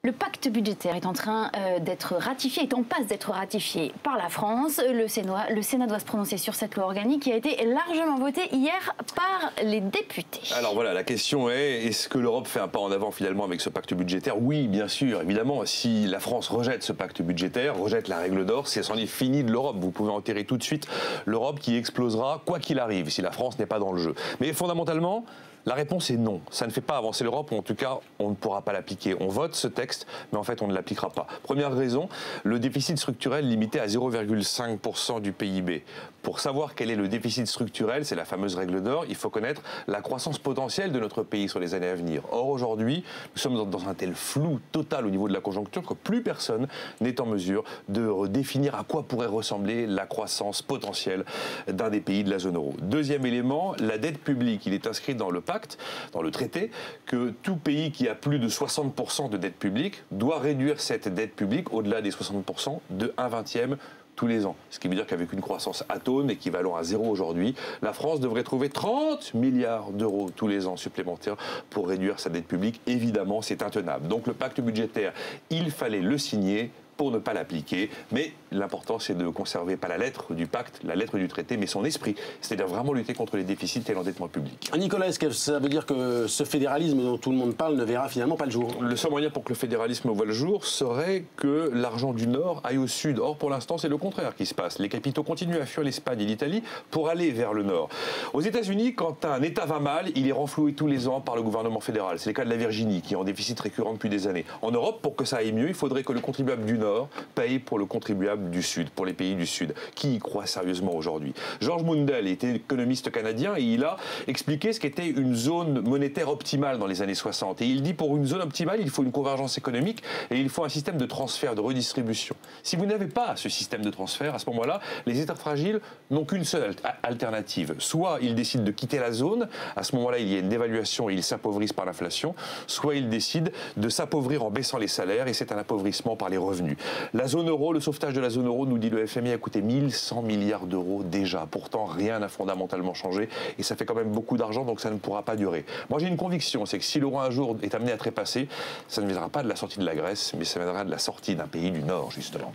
Le pacte budgétaire est en train d'être ratifié, est en passe d'être ratifié par la France. Le Sénat doit se prononcer sur cette loi organique qui a été largement votée hier par les députés. Alors voilà, la question est-ce que l'Europe fait un pas en avant finalement avec ce pacte budgétaire? Oui, bien sûr, évidemment. Si la France rejette ce pacte budgétaire, rejette la règle d'or, c'est c'en est fini de l'Europe. Vous pouvez enterrer tout de suite l'Europe qui explosera quoi qu'il arrive si la France n'est pas dans le jeu. Mais fondamentalement, la réponse est non. Ça ne fait pas avancer l'Europe, ou en tout cas, on ne pourra pas l'appliquer. On vote ce texte, mais en fait, on ne l'appliquera pas. Première raison, le déficit structurel limité à 0,5% du PIB. Pour savoir quel est le déficit structurel, c'est la fameuse règle d'or, il faut connaître la croissance potentielle de notre pays sur les années à venir. Or, aujourd'hui, nous sommes dans un tel flou total au niveau de la conjoncture que plus personne n'est en mesure de définir à quoi pourrait ressembler la croissance potentielle d'un des pays de la zone euro. Deuxième élément, la dette publique. Il est inscrit dans le pacte, dans le traité, que tout pays qui a plus de 60% de dette publique doit réduire cette dette publique au-delà des 60% de 1/20 tous les ans. Ce qui veut dire qu'avec une croissance atone équivalent à 0 aujourd'hui, la France devrait trouver 30 milliards d'euros tous les ans supplémentaires pour réduire sa dette publique. Évidemment, c'est intenable. Donc le pacte budgétaire, il fallait le signer pour ne pas l'appliquer, mais l'important c'est de conserver pas la lettre du pacte, la lettre du traité, mais son esprit, c'est-à-dire vraiment lutter contre les déficits et l'endettement public. Nicolas, est-ce que ça veut dire que ce fédéralisme dont tout le monde parle ne verra finalement pas le jour? Le seul moyen pour que le fédéralisme voie le jour serait que l'argent du Nord aille au Sud. Or, pour l'instant, c'est le contraire qui se passe. Les capitaux continuent à fuir l'Espagne et l'Italie pour aller vers le Nord. Aux États-Unis, quand un État va mal, il est renfloué tous les ans par le gouvernement fédéral. C'est le cas de la Virginie, qui est en déficit récurrent depuis des années. En Europe, pour que ça aille mieux, il faudrait que le contribuable du Nord paye pour le contribuable du Sud, pour les pays du Sud. Qui y croit sérieusement aujourd'hui? George Mundell était économiste canadien et il a expliqué ce qu'était une zone monétaire optimale dans les années 60. Et il dit pour une zone optimale, il faut une convergence économique et il faut un système de transfert, de redistribution. Si vous n'avez pas ce système de transfert, à ce moment-là, les États fragiles n'ont qu'une seule alternative. Soit ils décident de quitter la zone, à ce moment-là, il y a une dévaluation et ils s'appauvrissent par l'inflation, soit ils décident de s'appauvrir en baissant les salaires et c'est un appauvrissement par les revenus. La zone euro, le sauvetage de la zone euro, nous dit le FMI, a coûté 1100 milliards d'euros déjà. Pourtant, rien n'a fondamentalement changé et ça fait quand même beaucoup d'argent, donc ça ne pourra pas durer. Moi, j'ai une conviction, c'est que si l'euro un jour est amené à trépasser, ça ne viendra pas de la sortie de la Grèce, mais ça viendra de la sortie d'un pays du Nord, justement.